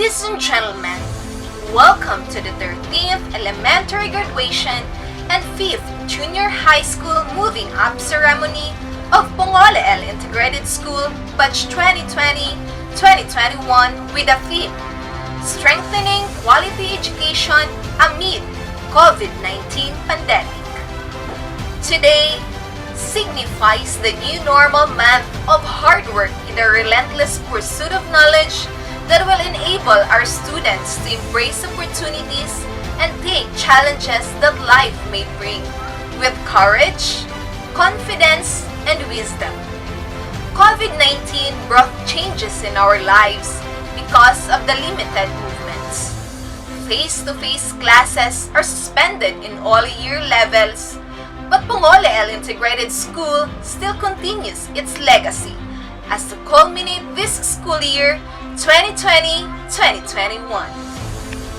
Ladies and gentlemen, welcome to the 13th elementary graduation and 5th junior high school moving up ceremony of Pongoleel Integrated School Batch 2020-2021 with the theme, Strengthening Quality Education Amid COVID-19 Pandemic. Today signifies the new normal month of hard work in the relentless pursuit of knowledge that will enable our students to embrace opportunities and take challenges that life may bring with courage, confidence, and wisdom. COVID-19 brought changes in our lives because of the limited movements. Face-to-face classes are suspended in all year levels, but Pongoleel Integrated School still continues its legacy as to culminate this school year 2020-2021.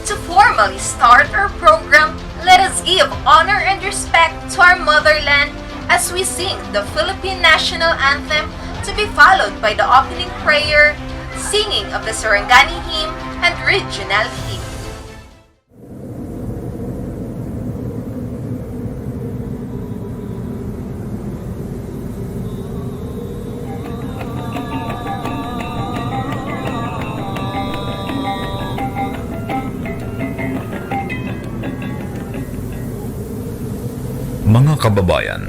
To formally start our program, let us give honor and respect to our motherland as we sing the Philippine National Anthem to be followed by the opening prayer, singing of the Sarangani hymn and regional hymn. Mga kababayan,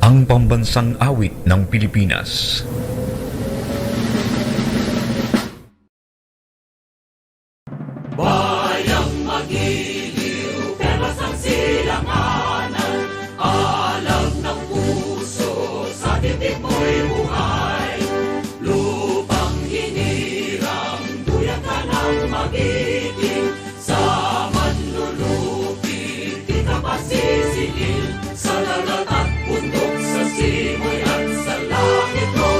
ang pambansang awit ng Pilipinas. Bayang magiliw, perlas ang silanganan, alam ng puso, sa titik mo'y buhay. Lupang hinirang, duyan ka ng magiting, sa manlulupi, di ka pasisingil. Sa dagat at bundok, sa simoy at sa langit mo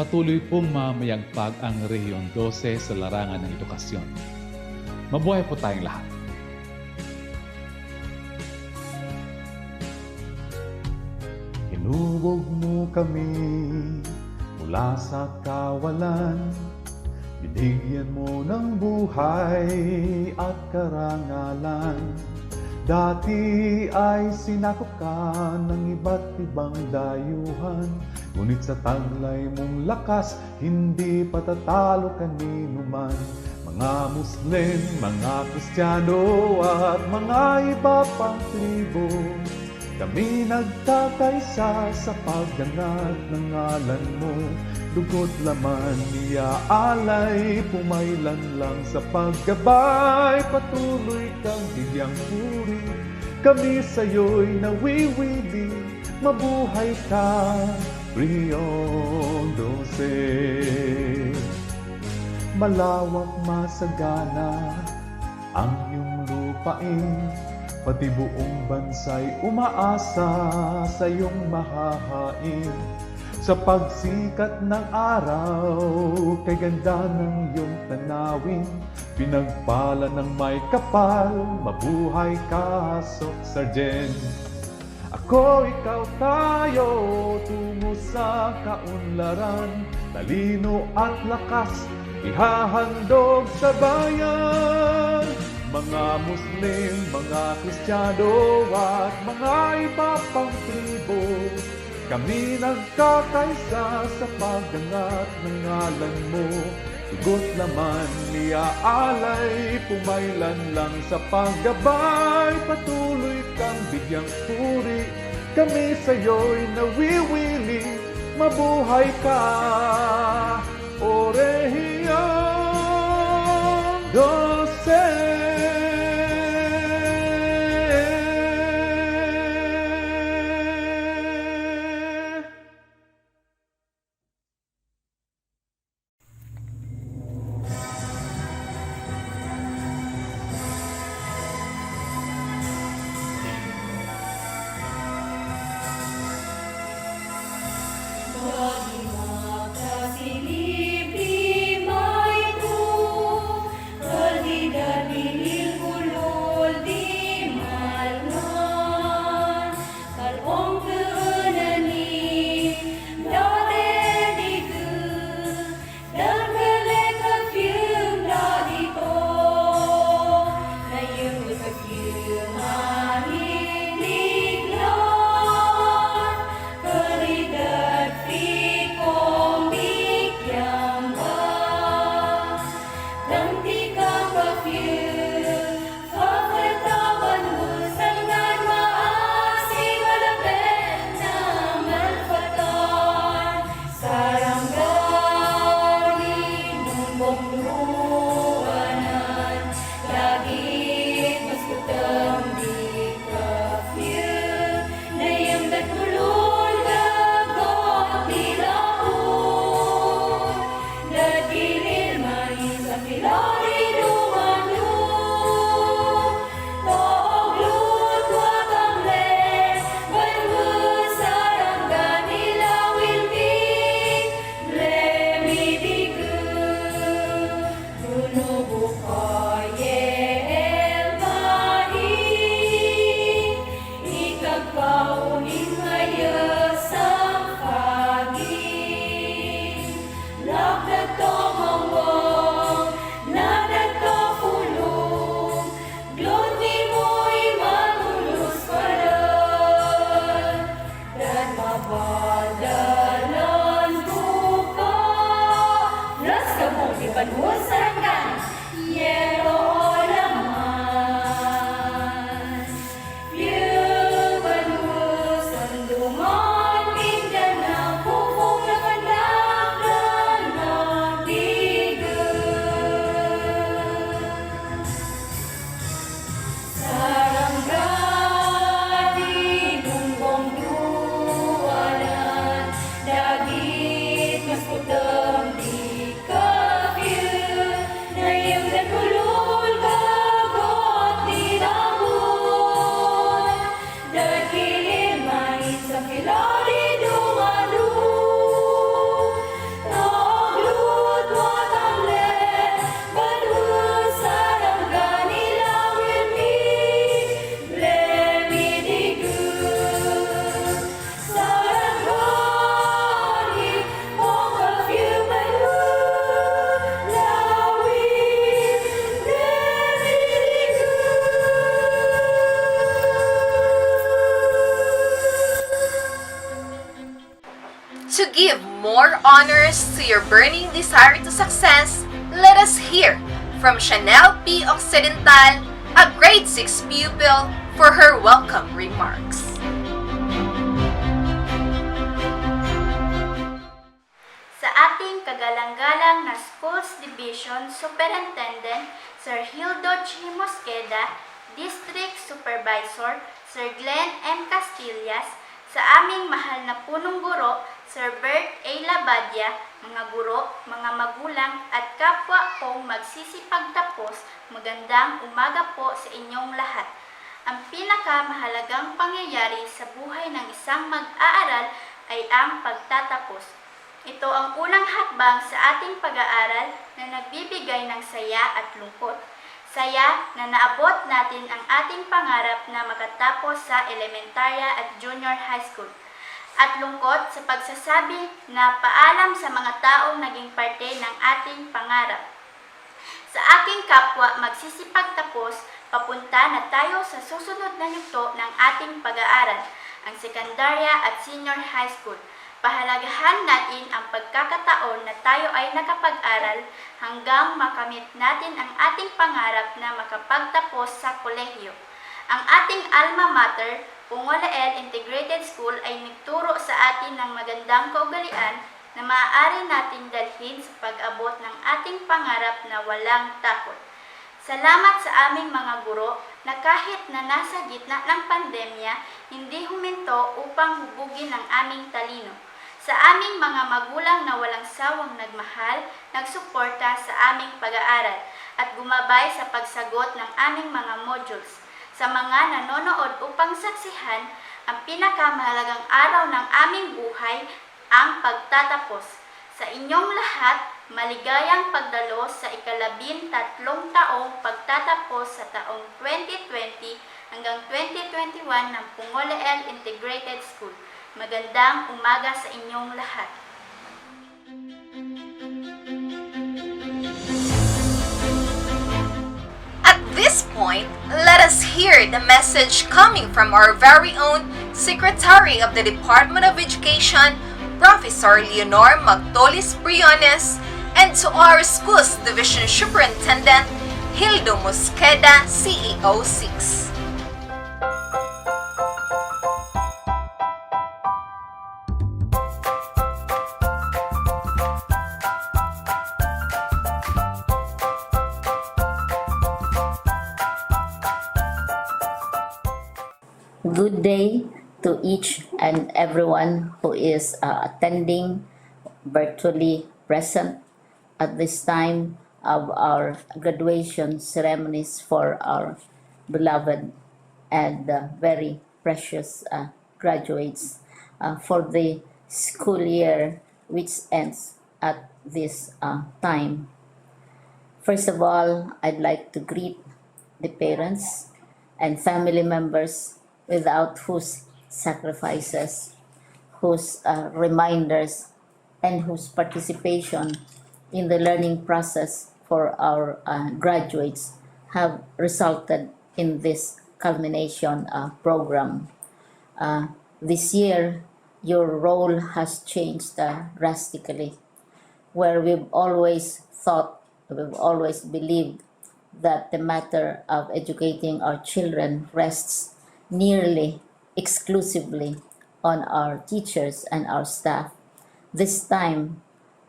patuloy pong mamayagpag ang Rehiyon 12 sa larangan ng edukasyon. Mabuhay po tayong lahat. Hinubog mo kami mula sa kawalan, binigyan mo ng buhay at karangalan. Dati ay sinakop ka ng iba't ibang dayuhan, ngunit sa taglay mong lakas, hindi patatalo kanino man. Mga Muslim, mga Kristiyano at mga iba pang tribo, kami nagkakaisa sa pagdangat ng ngalan mo. Dugo't laman niya alay, pumailan lang sa paggabay. Patuloy kang bigyang puri, kami sa'yo'y nawiwili. Mabuhay ka, Rehiyon 12. Malawak masagana ang iyong lupain, pati buong bansa'y umaasa sa iyong mahahain. Sa pagsikat ng araw, kay ganda ng iyong tanawin, pinagpala ng may kapal, mabuhay ka, Sok Sargent. Ako, ikaw, tayo, tungo sa kaunlaran, talino at lakas, ihahandog sa bayan. Mga Muslim, mga Kristiyano at mga iba pang tribo, kami nagkakaisa sa pagdangat ng ngalan mo. Dugo't laman niya alay, pumailan lang sa paggabay. Patuloy kang bigyang puri, kami sa'yo'y nawiwili. Mabuhay ka, O Rehiyon 12. Langit mas putem di more honors to your burning desire to success, let us hear from Chanel P. Occidental, a grade 6 pupil, for her welcome remarks. Sa ating kagalang-galang na Schools Division Superintendent, Sir Hildo G. Mosqueda, District Supervisor, Sir Glenn M. Castillas, sa aming mahal na punong guro, Sir Bert A. Labadia, mga guro, mga magulang at kapwa kong magsisipagtapos, magandang umaga po sa inyong lahat. Ang pinakamahalagang pangyayari sa buhay ng isang mag-aaral ay ang pagtatapos. Ito ang unang hakbang sa ating pag-aaral na nagbibigay ng saya at lungkot. Saya na naabot natin ang ating pangarap na makatapos sa elementarya at junior high school. At lungkot sa pagsasabi na paalam sa mga taong naging parte ng ating pangarap. Sa aking kapwa magsisipagtapos, papunta na tayo sa susunod na yugto ng ating pag-aaral, ang sekundarya at senior high school. Pahalagahan natin ang pagkakataon na tayo ay nakapag-aral hanggang makamit natin ang ating pangarap na makapagtapos sa kolehiyo. Ang ating alma mater, Pongoleel Integrated School, ay nagturo sa atin ng magandang kaugalian na maaari natin dalhin sa pag-abot ng ating pangarap na walang takot. Salamat sa aming mga guro na kahit na nasa gitna ng pandemya, hindi huminto upang hubugin ang aming talino. Sa aming mga magulang na walang sawang nagmahal, nagsuporta sa aming pag-aaral at gumabay sa pagsagot ng aming mga modules. Sa mga nanonood upang saksihan, ang pinakamahalagang araw ng aming buhay, ang pagtatapos. Sa inyong lahat, maligayang pagdalo sa ika-13 taong pagtatapos sa taong 2020 hanggang 2021 ng Pongoleel Integrated School. Magandang umaga sa inyong lahat. At this point, let us hear the message coming from our very own Secretary of the Department of Education, Professor Leonor Magtolis Briones, and to our Schools Division Superintendent, Hildo Mosqueda, CEO 6. Good day to each and everyone who is attending virtually present at this time of our graduation ceremonies for our beloved and very precious graduates for the school year which ends at this time. First of all, I'd like to greet the parents and family members without whose sacrifices, whose reminders, and whose participation in the learning process for our graduates have resulted in this culmination program. This year, your role has changed drastically, where we've always believed that the matter of educating our children rests nearly exclusively on our teachers and our staff. This time,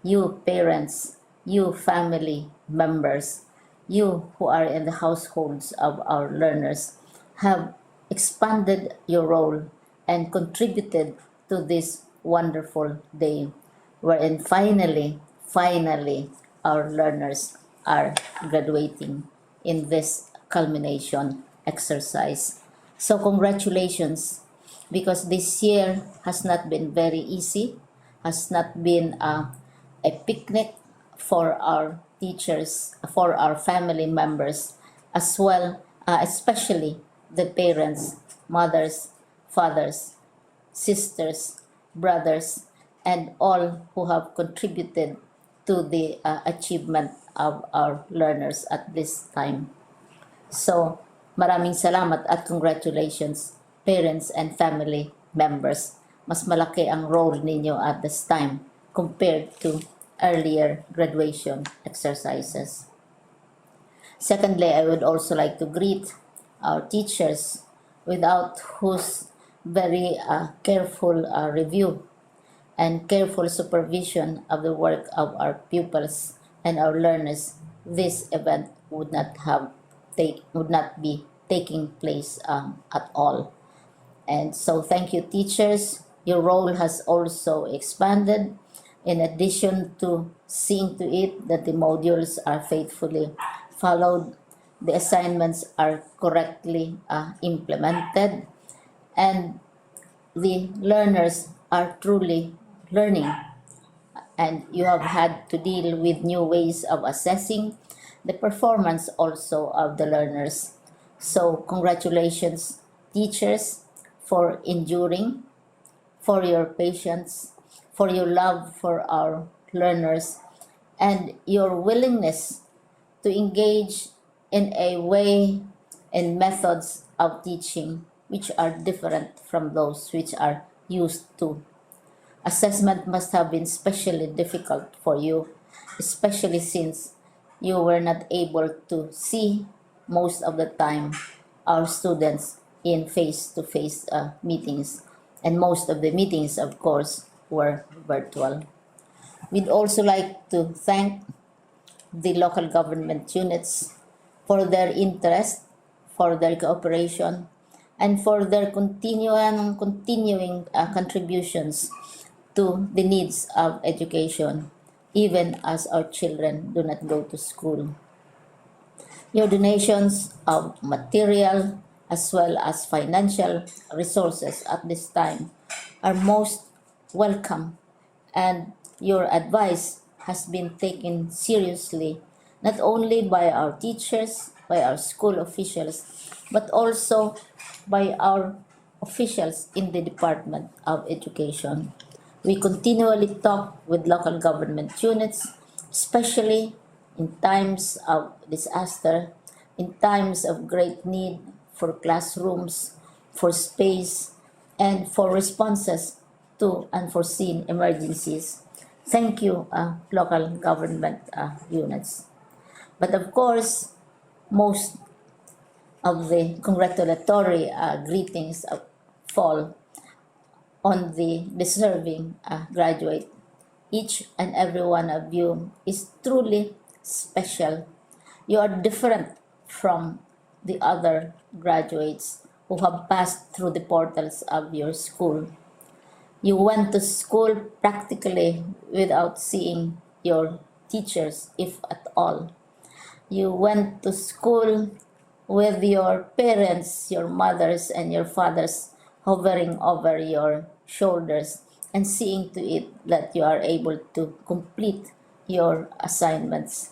you parents, you family members, you who are in the households of our learners have expanded your role and contributed to this wonderful day wherein finally our learners are graduating in this culmination exercise. So congratulations, because this year has not been very easy, has not been a picnic for our teachers, for our family members, as well, especially the parents, mothers, fathers, sisters, brothers, and all who have contributed to the achievement of our learners at this time. So, maraming salamat at congratulations, parents and family members. Mas malaki ang role ninyo at this time. compared to earlier graduation exercises. Secondly, I would also like to greet our teachers, without whose very careful review and careful supervision of the work of our pupils and our learners, this event would not be taking place at all. And so thank you, teachers. Your role has also expanded. In addition to seeing to it that the modules are faithfully followed, the assignments are correctly implemented, and the learners are truly learning, and you have had to deal with new ways of assessing the performance also of the learners. So congratulations, teachers, for enduring, for your patience, for your love for our learners, and your willingness to engage in a way and methods of teaching which are different from those which are used to. Assessment must have been especially difficult for you, especially since you were not able to see most of the time our students in face-to-face meetings, and most of the meetings, of course, were virtual. We'd also like to thank the local government units for their interest, for their cooperation, and for their continuing contributions to the needs of education, even as our children do not go to school. Your donations of material as well as financial resources at this time are most welcome, and your advice has been taken seriously not only by our teachers, by our school officials, but also by our officials in the Department of Education. We continually talk with local government units, especially in times of disaster, in times of great need for classrooms, for space, and for responses to unforeseen emergencies. Thank you, local government units. But of course, most of the congratulatory greetings fall on the deserving graduate. Each and every one of you is truly special. You are different from the other graduates who have passed through the portals of your school. You went to school practically without seeing your teachers, if at all. You went to school with your parents, your mothers, and your fathers hovering over your shoulders and seeing to it that you are able to complete your assignments.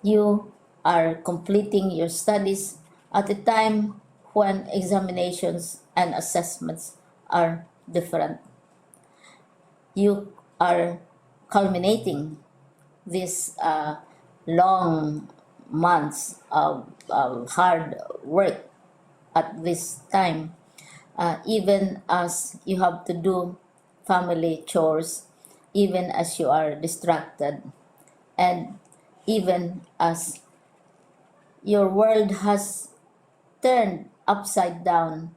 You are completing your studies at a time when examinations and assessments are different. You are culminating these long months of hard work at this time, even as you have to do family chores, even as you are distracted, and even as your world has turned upside down,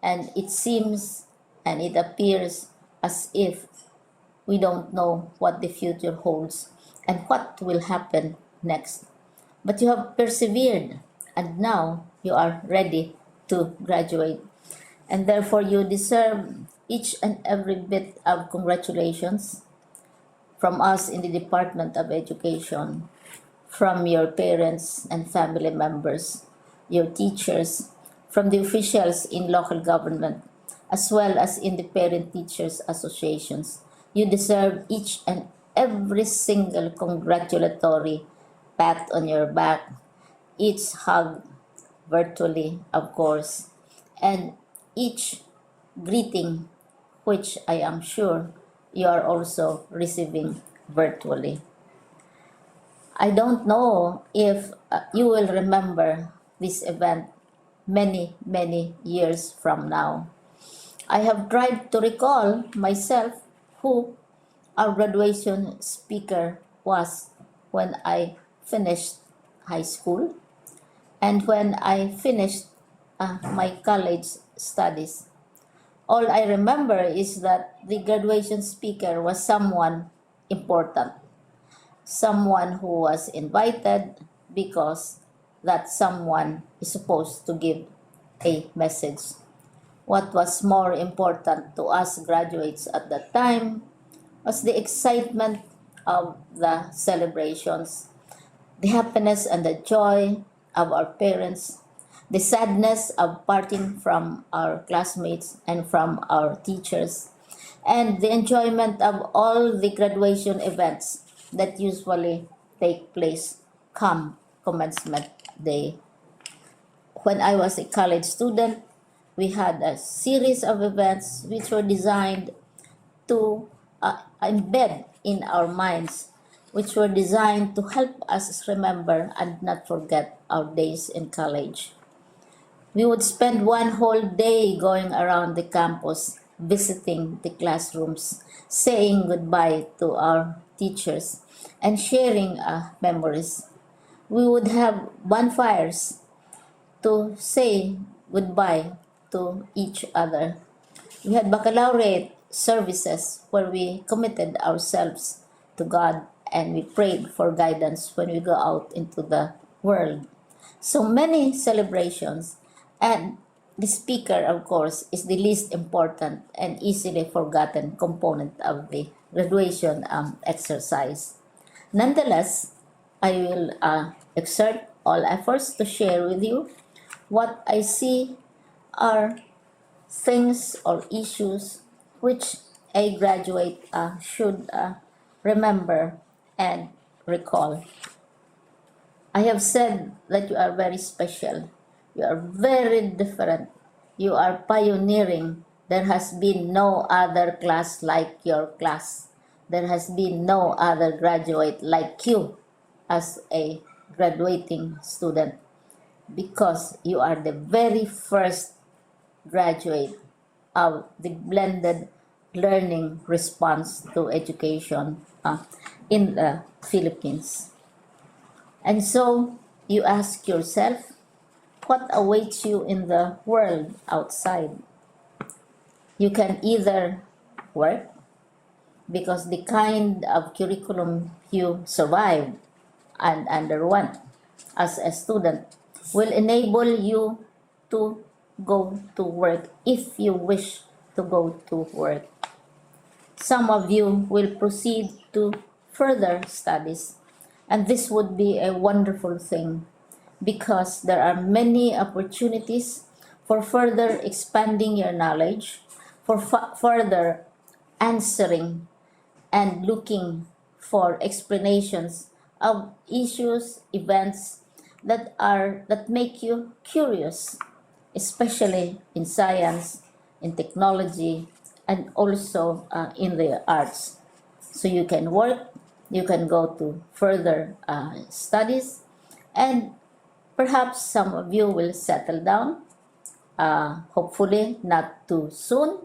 and it seems and it appears as if we don't know what the future holds and what will happen next. But you have persevered, and now you are ready to graduate. And therefore, you deserve each and every bit of congratulations from us in the Department of Education, from your parents and family members, your teachers, from the officials in local government, as well as in the parent teachers associations. You deserve each and every single congratulatory pat on your back, each hug virtually, of course, and each greeting, which I am sure you are also receiving virtually. I don't know if you will remember this event many, many years from now. I have tried to recall myself who our graduation speaker was when I finished high school and when I finished my college studies. All I remember is that the graduation speaker was someone important, someone who was invited because that someone is supposed to give a message. What was more important to us graduates at that time was the excitement of the celebrations, the happiness and the joy of our parents, the sadness of parting from our classmates and from our teachers, and the enjoyment of all the graduation events that usually take place come commencement day. When I was a college student, we had a series of events which were designed to embed in our minds, which were designed to help us remember and not forget our days in college. We would spend one whole day going around the campus, visiting the classrooms, saying goodbye to our teachers, and sharing memories. We would have bonfires to say goodbye to each other. We had baccalaureate services where we committed ourselves to God and we prayed for guidance when we go out into the world. So many celebrations, and the speaker, of course, is the least important and easily forgotten component of the graduation exercise. Nonetheless, I will exert all efforts to share with you what I see are things or issues which a graduate should remember and recall. I have said that you are very special. You are very different. You are pioneering. There has been no other class like your class. There has been no other graduate like you as a graduating student because you are the very first graduate of the blended learning response to education in the Philippines. And so you ask yourself, what awaits you in the world outside? You can either work because the kind of curriculum you survived and underwent as a student will enable you to go to work if you wish to go to work. Some of you will proceed to further studies, and this would be a wonderful thing because there are many opportunities for further expanding your knowledge, for further answering and looking for explanations of issues, events that make you curious, especially in science, in technology, and also in the arts. So you can work, you can go to further studies, and perhaps some of you will settle down, hopefully not too soon,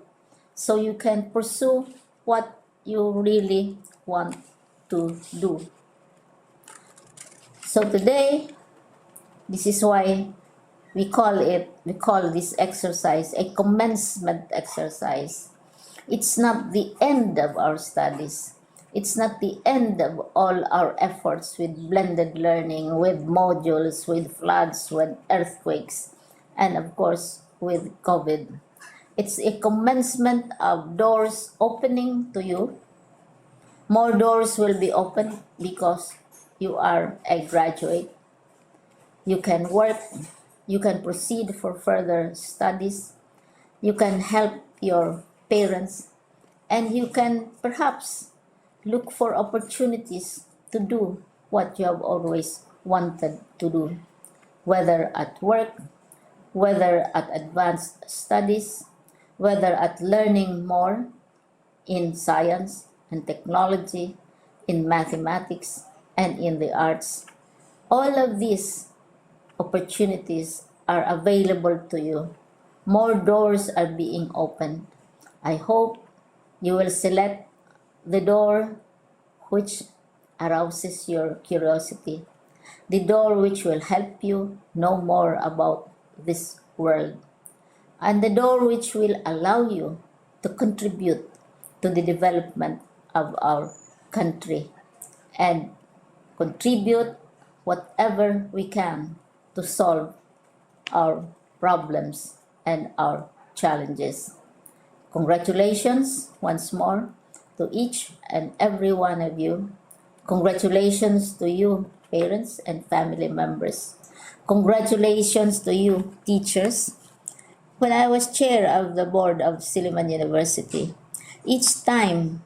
so you can pursue what you really want to do. So today, this is why we call this exercise a commencement exercise. It's not the end of our studies. It's not the end of all our efforts with blended learning, with modules, with floods, with earthquakes, and of course with COVID. It's a commencement of doors opening to you. More doors will be opened because you are a graduate. You can work, you can proceed for further studies, you can help your parents, and you can perhaps look for opportunities to do what you have always wanted to do, whether at work, whether at advanced studies, whether at learning more in science and technology, in mathematics, and in the arts. All of these opportunities are available to you. More doors are being opened. I hope you will select the door which arouses your curiosity, the door which will help you know more about this world, and the door which will allow you to contribute to the development of our country and contribute whatever we can to solve our problems and our challenges. Congratulations once more to each and every one of you. Congratulations to you, parents and family members. Congratulations to you, teachers. When I was chair of the board of Silliman University, each time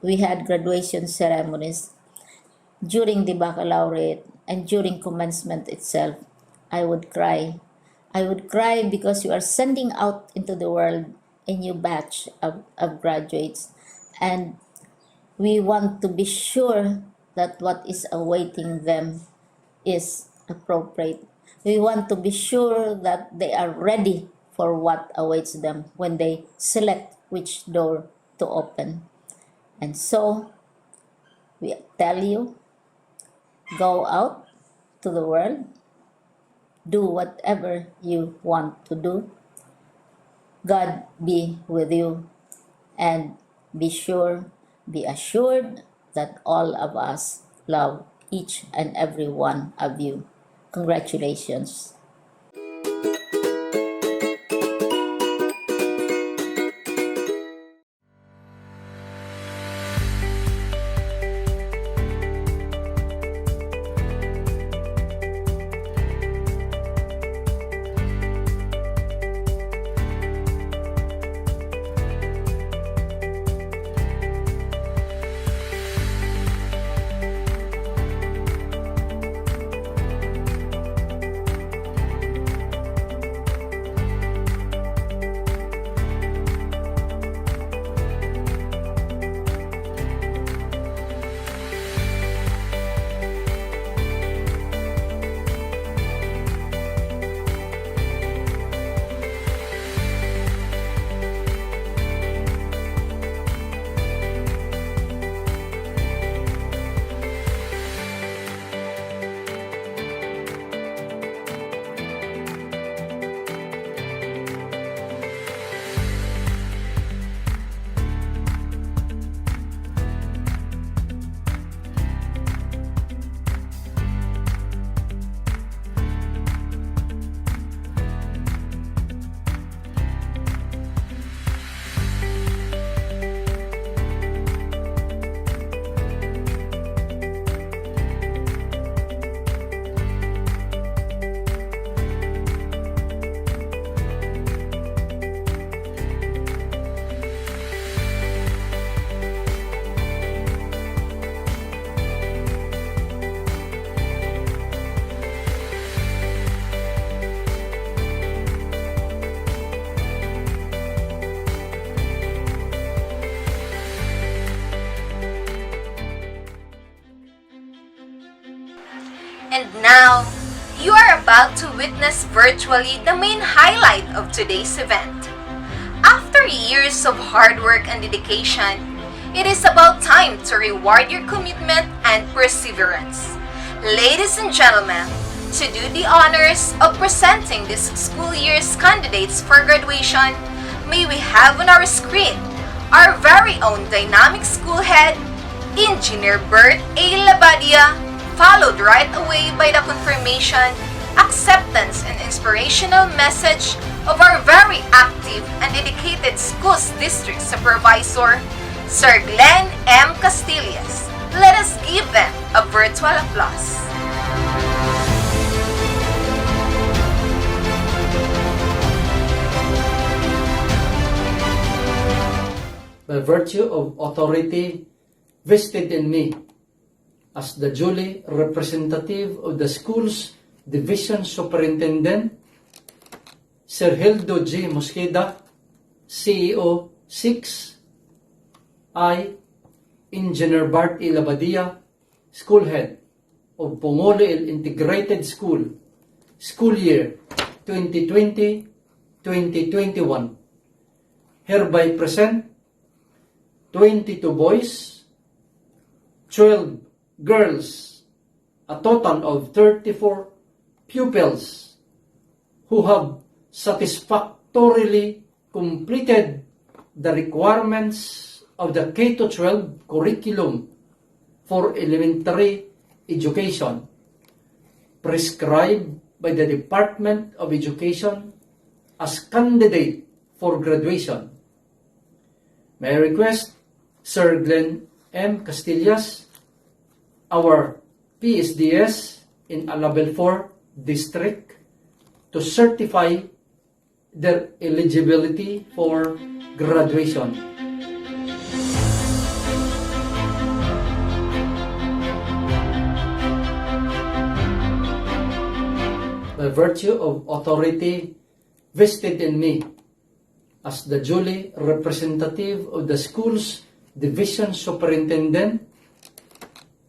we had graduation ceremonies, during the baccalaureate and during commencement itself, I would cry. I would cry because you are sending out into the world a new batch of graduates, and we want to be sure that what is awaiting them is appropriate. We want to be sure that they are ready for what awaits them when they select which door to open. And so, we tell you, go out to the world, do whatever you want to do. God be with you, and be assured that all of us love each and every one of you. Congratulations. And now, you are about to witness virtually the main highlight of today's event. After years of hard work and dedication, it is about time to reward your commitment and perseverance. Ladies and gentlemen, to do the honors of presenting this school year's candidates for graduation, may we have on our screen our very own dynamic school head, Engineer Bert A. Labadia, followed right away by the confirmation, acceptance, and inspirational message of our very active and dedicated schools district supervisor, Sir Glenn M. Castillas. Let us give them a virtual applause. By virtue of authority vested in me as the duly representative of the school's division superintendent, Sir Hildo G. Mosqueda, CEO 6, I, Engineer Bart E. Labadia, School Head of Pongoleel Integrated School, School Year 2020-2021, hereby present 22 boys, 12 girls, a total of 34 pupils who have satisfactorily completed the requirements of the K-12 curriculum for elementary education prescribed by the Department of Education as candidate for graduation. May I request Sir Glenn M. Castillas, our PSDS in a Level 4 district, to certify their eligibility for graduation. By virtue of authority vested in me as the duly representative of the school's division superintendent,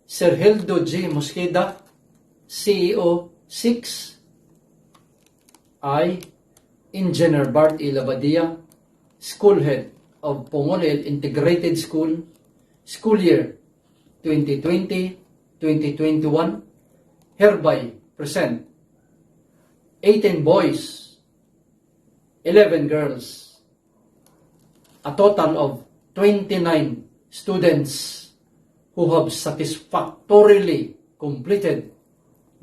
Sir Hildo G. Mosqueda, CEO 6, I, Engineer Bart E. Labadia, School Head of Pongoleel Integrated School, School Year 2020-2021, hereby present 18 boys, 11 girls, a total of 29 students who have satisfactorily completed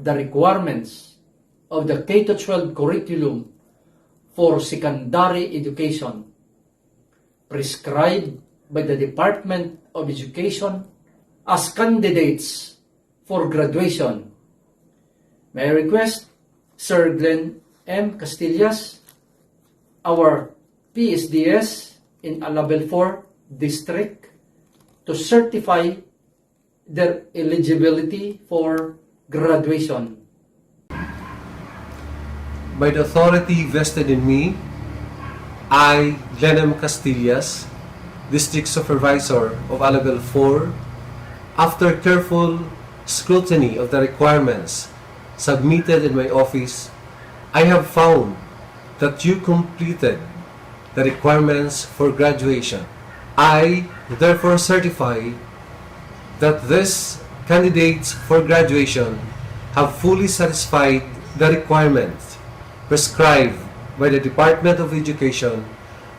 the requirements of the K-12 curriculum for secondary education prescribed by the Department of Education as candidates for graduation. May I request Sir Glenn M. Castillas, our PSDS in a Level 4 district, to certify their eligibility for graduation. By the authority vested in me, I, Glenn M. Castillas, District Supervisor of a Level 4, after careful scrutiny of the requirements submitted in my office, I have found that you completed the requirements for graduation. I therefore certify that these candidates for graduation have fully satisfied the requirements prescribed by the Department of Education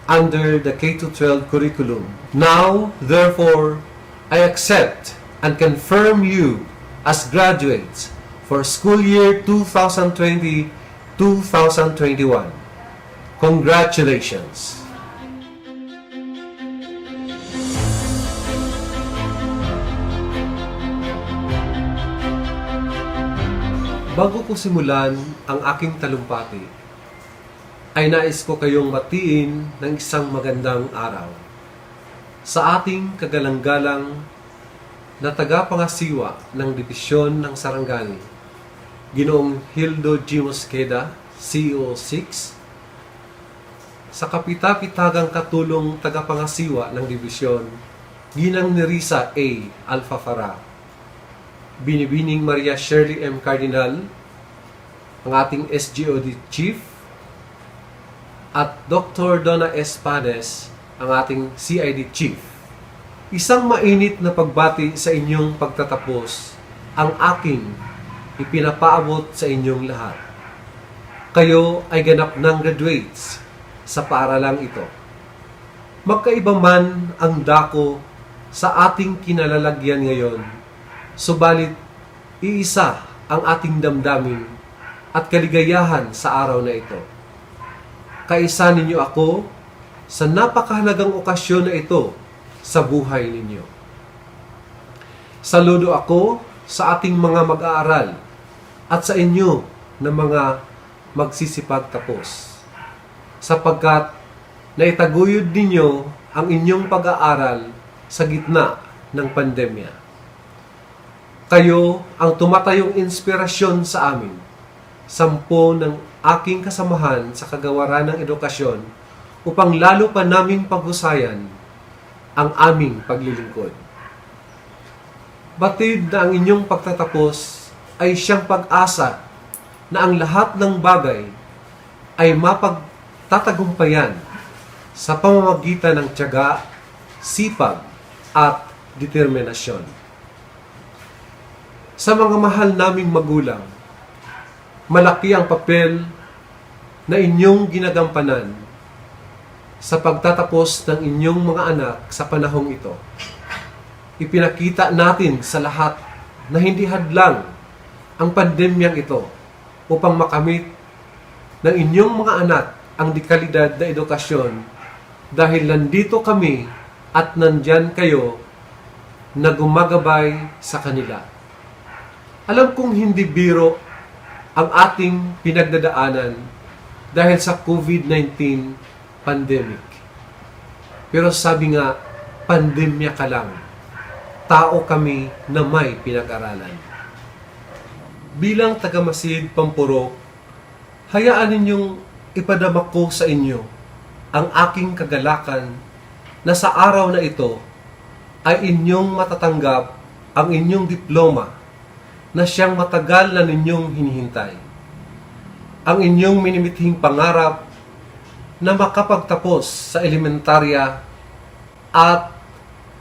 under the K-12 curriculum. Now, therefore, I accept and confirm you as graduates for school year 2020-2021. Congratulations! Bago ko simulan ang aking talumpati, ay nais ko kayong batiin ng isang magandang araw. Sa ating kagalang-galang na tagapangasiwa ng Dibisyon ng Sarangani, Ginoong Hildo G. Mosqueda, CEO 6, sa kapita-pitagang katulong tagapangasiwa ng Dibisyon, Ginang Nerissa A. Alfafara, Binibining Maria Shirley M. Cardinal, ang ating SGOD Chief, at Dr. Donna S. Panes, ang ating CID Chief. Isang mainit na pagbati sa inyong pagtatapos ang aking ipinapaabot sa inyong lahat. Kayo ay ganap ng graduates sa paaralang ito. Magkaiba man ang dako sa ating kinalalagyan ngayon, subalit iisa ang ating damdamin at kaligayahan sa araw na ito. Kaisa ninyo ako sa napakahalagang okasyon na ito sa buhay ninyo. Saludo ako sa ating mga mag-aaral at sa inyo na mga magsisipag tapos, sapagkat naitaguyod ninyo ang inyong pag-aaral sa gitna ng pandemya. Kayo ang tumatayong inspirasyon sa amin, sampo ng aking kasamahan sa kagawaran ng edukasyon upang lalo pa naming paghusayan ang aming paglilingkod. Batid na ang inyong pagtatapos ay siyang pag-asa na ang lahat ng bagay ay mapagtatagumpayan sa pamamagitan ng tiyaga, sipag at determinasyon. Sa mga mahal naming magulang, malaki ang papel na inyong ginagampanan sa pagtatapos ng inyong mga anak sa panahong ito. Ipinakita natin sa lahat na hindi hadlang ang pandemyang ito upang makamit ng inyong mga anak ang dekalidad na edukasyon dahil nandito kami at nandyan kayo na gumagabay sa kanila. Alam kong hindi biro ang ating pinagdadaanan dahil sa COVID-19 pandemic. Pero sabi nga, pandemya ka lang. Tao kami na may pinag-aralan. Bilang tagamasid Pampurok, hayaan ninyong ipadama ko sa inyo ang aking kagalakan na sa araw na ito ay inyong matatanggap ang inyong diploma na siyang matagal na ninyong hinihintay. Ang inyong minimithing pangarap na makapagtapos sa elementarya at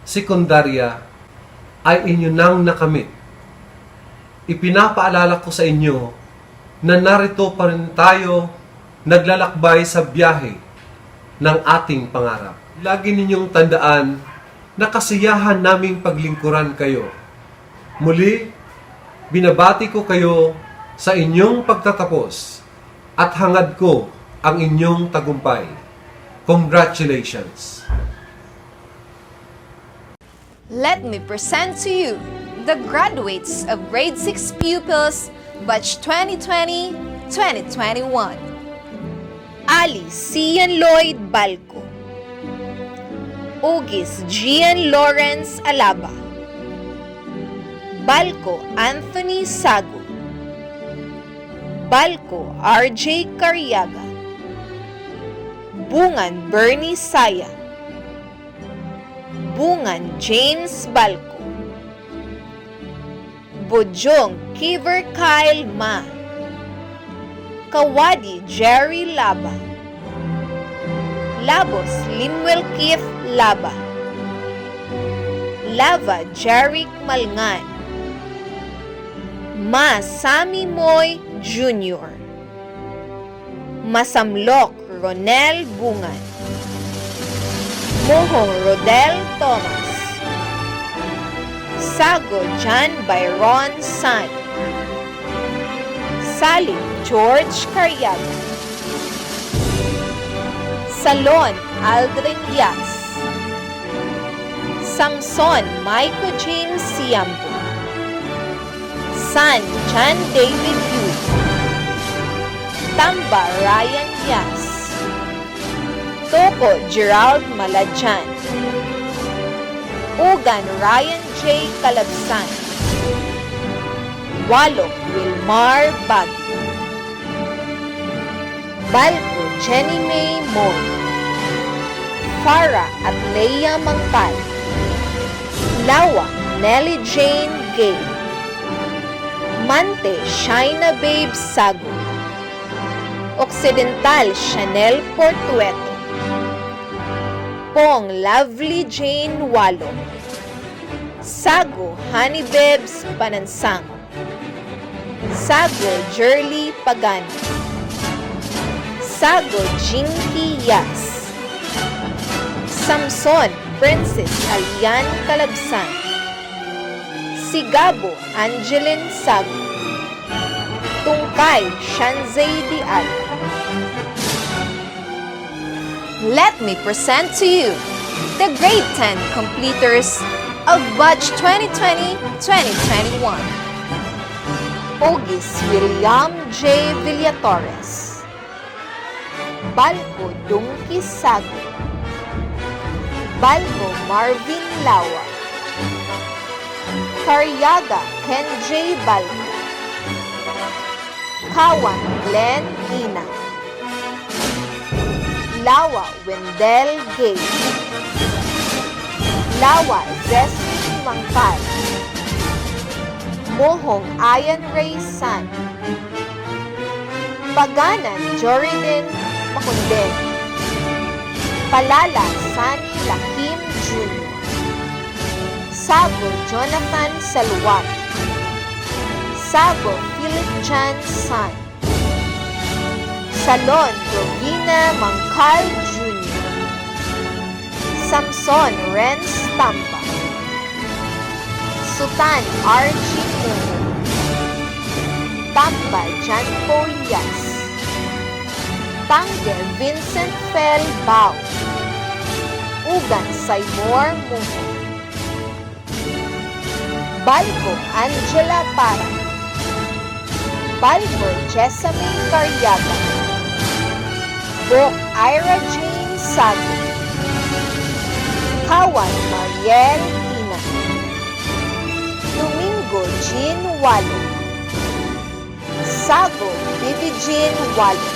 sekundarya ay inyo nang nakamit. Ipinapaalala ko sa inyo na narito pa rin tayo naglalakbay sa biyahe ng ating pangarap. Lagi ninyong tandaan na kasiyahan naming paglingkuran kayo. Muli, binabati ko kayo sa inyong pagtatapos at hangad ko ang inyong tagumpay. Congratulations! Let me present to you the graduates of grade 6 pupils batch 2020-2021. Ali Cian Lloyd Balco, Ugis Gian Lawrence Alaba, Balco Anthony Sago, Balco RJ Cariaga, Bungan Bernie Saya, Bungan James Balco, Bojong Kiver Kyle Ma, Kawadi Jerry Laba, Labos Limuel Keith Laba, Lava Jeric Malngan, Ma Sami Moy Jr., Masamlok Ronel Bungan, Mohong Rodel Thomas, Sago John Byron San, Salim George Cariaga, Salon Aldrin Yas, Samson Michael James Siambo, San John David Yu, Tamba Ryan Yas, Toko Gerald Malajan, Ugan Ryan J. Calabsan, Walok Wilmar Baguio, Balco Jenny May Moy, Farah at Leia Mangkal, Lawa Nelly Jane Gay, Mante Shaina Babe Sago, Occidental Chanel Portueto, Pong Lovely Jane Walo, Sago Honeybebs Panansang, Sago Jerly Pagano, Sago Jinky Yas, Samson Princess Alian Calabsan, Sigabo Angeline Sago, Tungkay Shanzay Dial. Let me present to you the grade 10 completers of batch 2020-2021. Ogis William J. Villatorez, Balco Dungki Sago, Balco Marvin Lawa, Cariaga Ken J. Balco, Kawan Glenn Ina, Lawa Wendell Gay, Lawa Zesty Mangkal, Mohong Ayan Ray San, Paganan Jordan Makunden, Palala Sani Lakim Jr., Sago Jonathan Salwat, Sago Philip Jan San, Salon Rovina Mangkal Jr., Samson Renz Tamba, Sutan R.G. Moho, Tamba Jan Polias, Tangge Vincent Fel Bao, Ugan Saymor Moho, Balco Angela Para, Balco Jessamine Carriaga, Bok Ira Jane Sago, Kawan Mariel Ina, Domingo Jean Walo, Sago Bibi Jean Walo,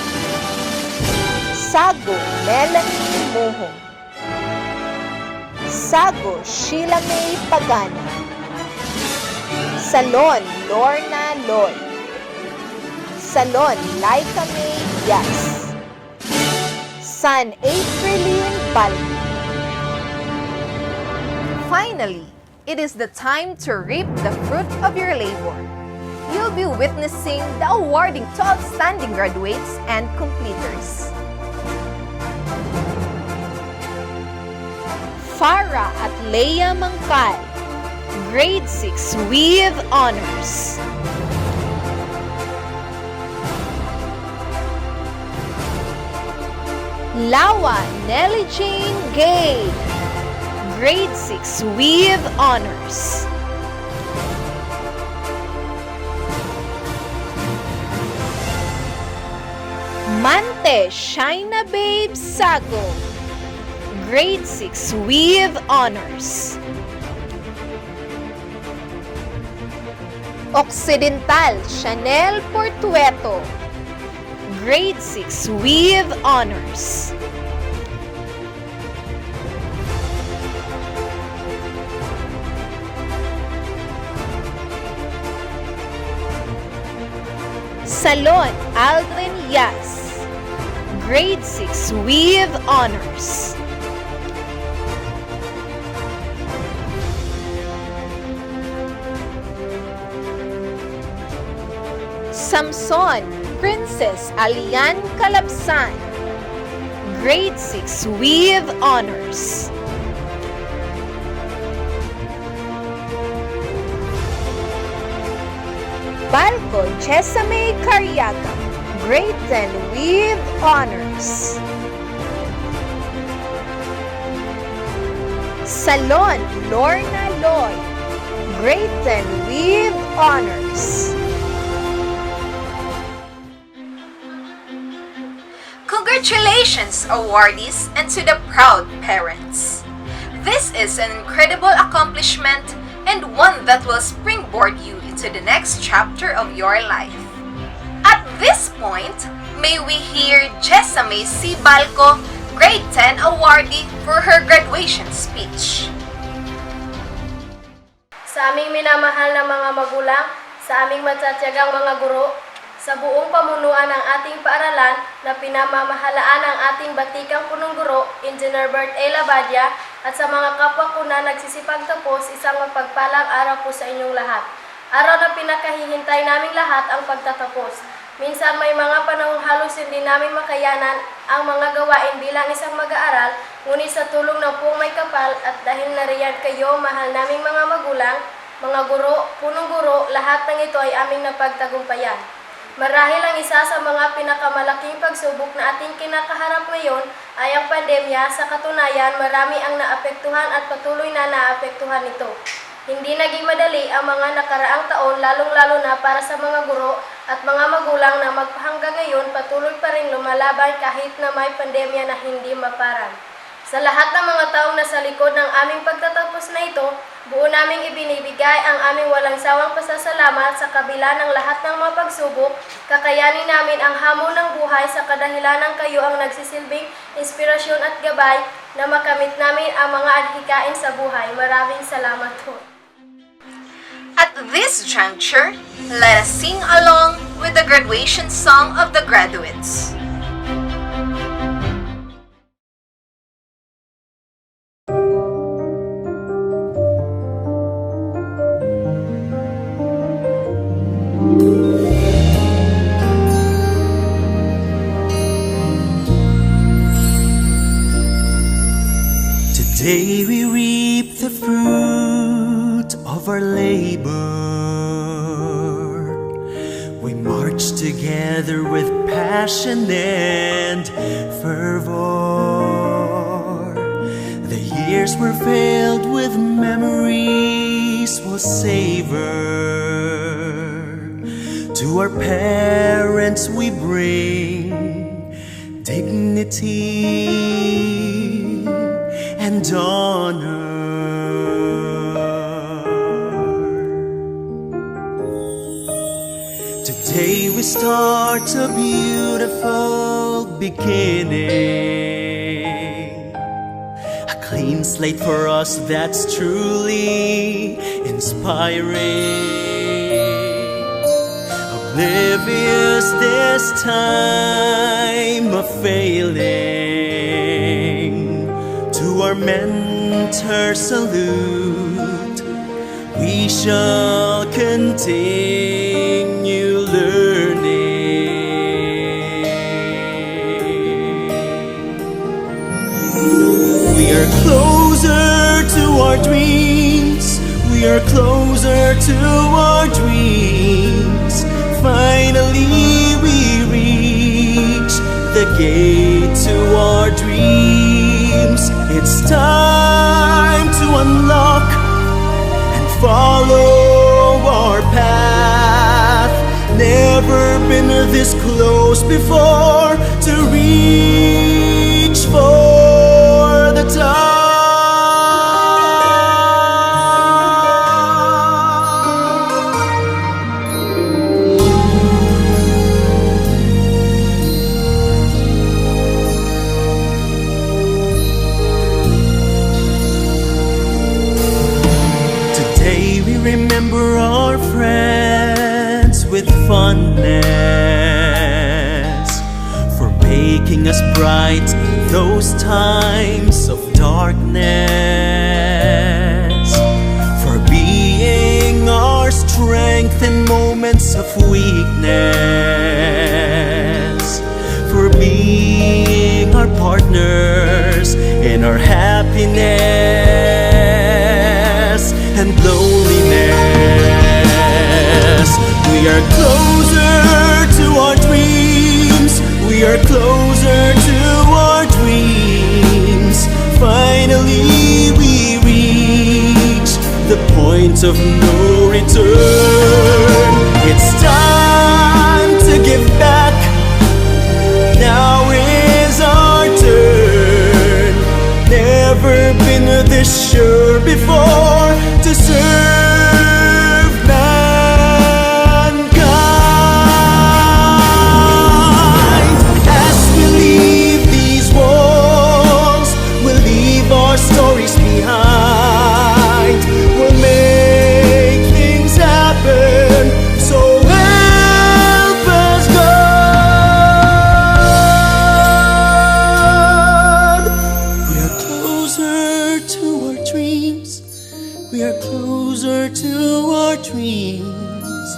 Sago Melanie Moho, Sago Sheila May Pagana, Salon Lorna Loy, Salon Laika May Yas, San Aprilin Balbi. Finally, it is the time to reap the fruit of your labor. You'll be witnessing the awarding to outstanding graduates and completers. Farah at Leia Mangkal, Grade 6 with Honors. Lawa Nelly Jane Gay, Grade 6 with Honors. Mante Shaina Babe Sago, Grade 6 with Honors. Occidental Chanel Portueto, Grade 6 with Honors. Salon Aldrin Yas, Grade 6 with Honors. Samson Princess Alian Calabsan, Grade 6 with Honors. Balco Jessamine Carriaga, Grade 10 with Honors. Salon Lorna Loy, Grade 10 with Honors. Congratulations, awardees, and to the proud parents. This is an incredible accomplishment and one that will springboard you into the next chapter of your life. At this point, may we hear Jessame C. Balco, Grade 10 awardee for her graduation speech. Sa aming minamahal na mga magulang, sa aming matsatsagang mga guro, sa buong pamunuan ng ating paaralan na pinamamahalaan ng ating batikang punong guro, Engineer Bert A. Labadia, at sa mga kapwa ko na nagsisipagtapos, isang mapagpalang araw po sa inyong lahat. Araw na pinakahihintay naming lahat ang pagtatapos. Minsan may mga panahong halos hindi namin makayanan ang mga gawain bilang isang mag-aaral, ngunit sa tulong ng Pong May Kapal at dahil nariyan kayo, mahal naming mga magulang, mga guro, punong guro, lahat ng ito ay aming napagtagumpayan. Marahil ang isa sa mga pinakamalaking pagsubok na ating kinakaharap ngayon ay ang pandemya. Sa katunayan, marami ang naapektuhan at patuloy na naapektuhan nito. Hindi naging madali ang mga nakaraang taon, lalong-lalo na para sa mga guro at mga magulang na magpahanggang ngayon patuloy pa rin lumalaban kahit na may pandemya na hindi maparang. Sa lahat ng mga taong nasa likod ng aming pagtatapos na ito, buo naming ibinibigay ang aming walang sawang pasasalamat sa kabila ng lahat ng mga pagsubok. Kakayanin namin ang hamon ng buhay sa kadahilanan kayo ang nagsisilbing inspirasyon at gabay na makamit namin ang mga adhikain sa buhay. Maraming salamat po. At this juncture, let us sing along with the graduation song of the graduates. Today we reap the fruit of our labor. We march together with passion and fervor. The years were filled with memories we'll savor. To our parents we bring dignity and honor. Today we start a beautiful beginning, a clean slate for us that's truly inspiring. Oblivious this time of failing, to our mentor salute, we shall continue learning. We are closer to our dreams, we are closer to our dreams. Finally we reach the gate to our dreams. It's time to unlock and follow our path. Never been this close before to reach for the top. Remember our friends with fondness, for making us bright those times of darkness, for being our strength in moments of weakness, for being our partners in our happiness and loneliness. We are closer to our dreams, we are closer to our dreams. Finally we reach the point of no return. It's time to give back, now is our turn. Never been this sure before to serve mankind. As we leave these walls, we'll leave our stories behind. We'll make things happen, so help us God. We are closer to our dreams, we are closer to our dreams.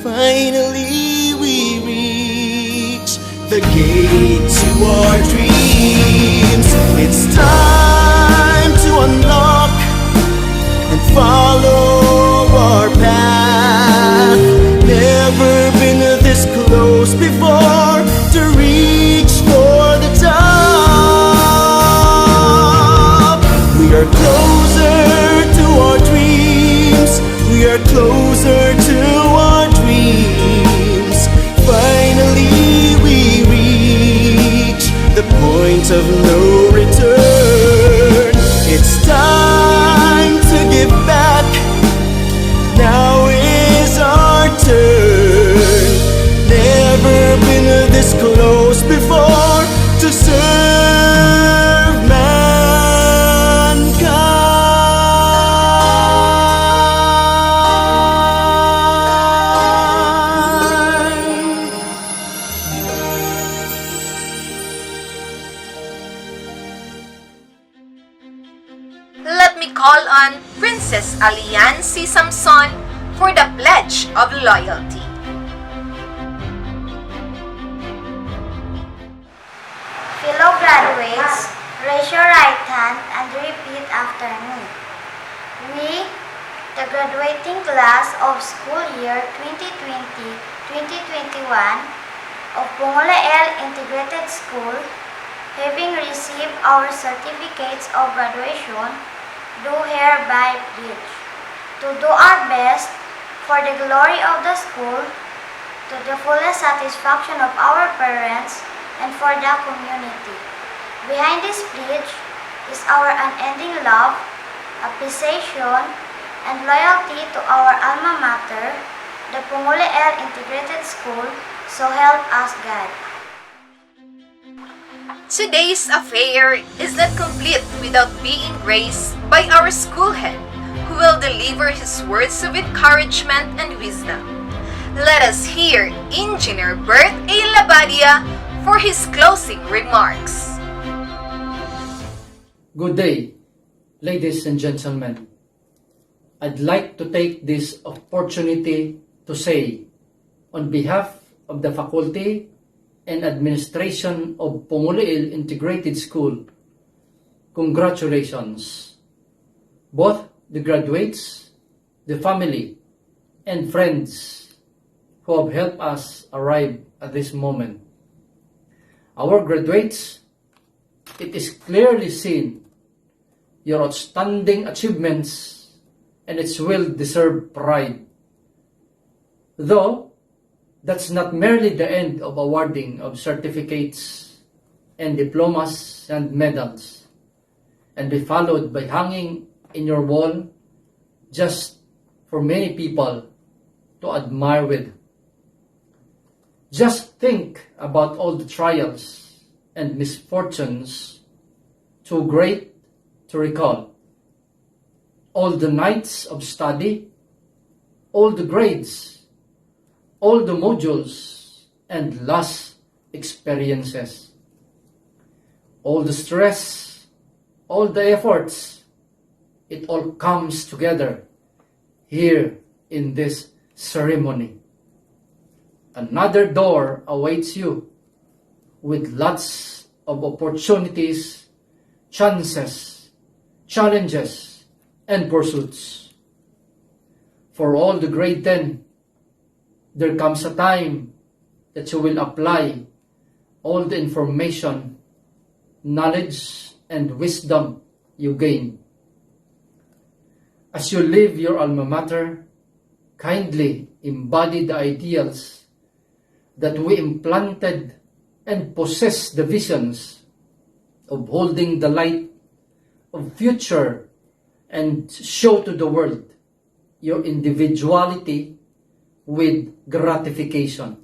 Finally we reach the gate to our dreams. It's time to unlock and follow our path. Never been this close before to reach for the top. We are closer to our dreams, we are closer to our dreams. Finally we reach the point of no return. It's time to give back, now is our turn. Never been this close before to serve mankind. Let me call on Princess Aliansi Samson for the Pledge of Loyalty. Fellow graduates, Raise your right hand and repeat after me. We, the graduating class of school year 2020-2021 of Pongoleel Integrated School, having received our certificates of graduation, do hereby pledge to do our best for the glory of the school, to the fullest satisfaction of our parents, and for the community. Behind this pledge is our unending love, appreciation, and loyalty to our alma mater, the Pongoleel Integrated School, so help us God. Today's affair is not complete without being graced by our school head, who will deliver his words of encouragement and wisdom. Let us hear Engineer Bert A. Labadia for his closing remarks. Good day, ladies and gentlemen. I'd like to take this opportunity to say, on behalf of the faculty and administration of Pongoleel Integrated School, congratulations. Both the graduates, the family, and friends who have helped us arrive at this moment. Our graduates, it is clearly seen your outstanding achievements and its well-deserved pride. Though, that's not merely the end of awarding of certificates and diplomas and medals, and be followed by hanging in your wall just for many people to admire with. Just think about all the trials and misfortunes, too great to recall. All the nights of study, all the grades, all the modules, and lost experiences. All the stress, all the efforts, it all comes together here in this ceremony. Another door awaits you with lots of opportunities, chances, challenges, and pursuits. For all the grade 10, there comes a time that you will apply all the information, knowledge, and wisdom you gain. As you leave your alma mater, kindly embody the ideals that we implanted and possess the visions of holding the light of future and show to the world your individuality with gratification.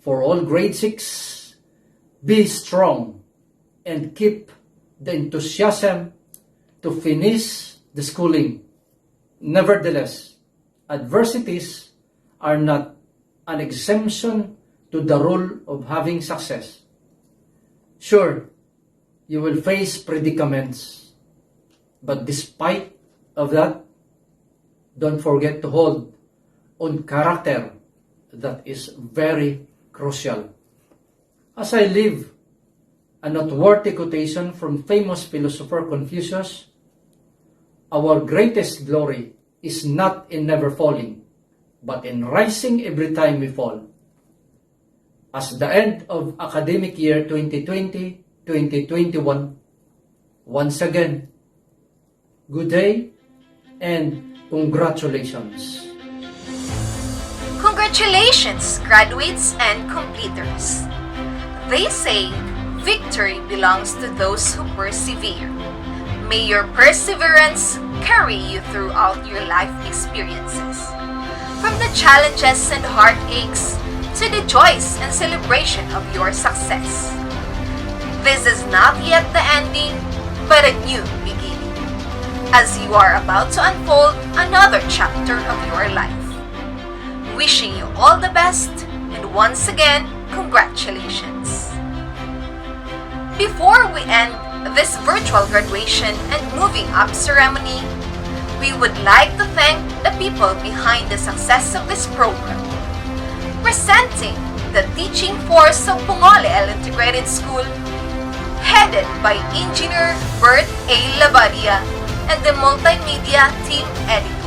For all grade 6, be strong and keep the enthusiasm to finish the schooling. Nevertheless, adversities are not an exemption to the rule of having success. Sure, you will face predicaments, but despite of that, don't forget to hold on character. That is very crucial. As I leave a noteworthy quotation from famous philosopher Confucius, our greatest glory is not in never falling, but in rising every time we fall. As the end of academic year 2020-2021, once again, good day and congratulations. Congratulations, graduates and completers. They say victory belongs to those who persevere. May your perseverance carry you throughout your life experiences. From the challenges and heartaches to the joys and celebration of your success. This is not yet the ending, but a new beginning, as you are about to unfold another chapter of your life. Wishing you all the best, and once again, congratulations. Before we end this virtual graduation and moving up ceremony, we would like to thank the people behind the success of this program. Presenting the teaching force of Pongoleel Integrated School, headed by Engineer Bert A. Labadia and the Multimedia Team Editor.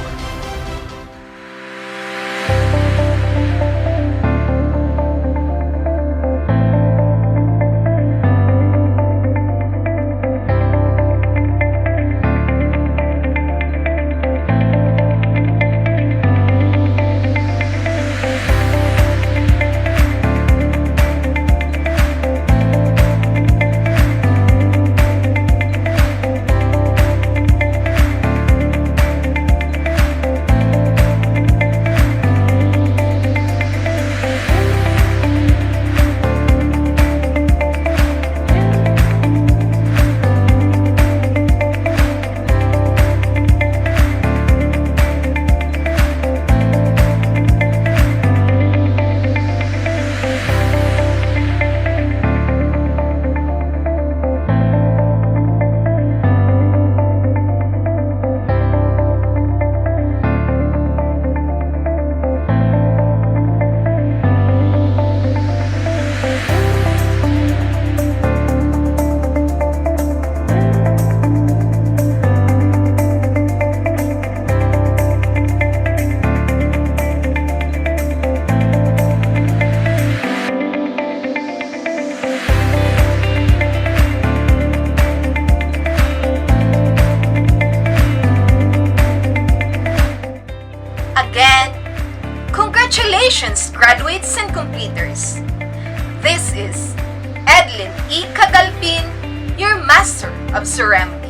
Again, congratulations graduates and completers. This is Edlin E. Cagalpin, your Master of Ceremony.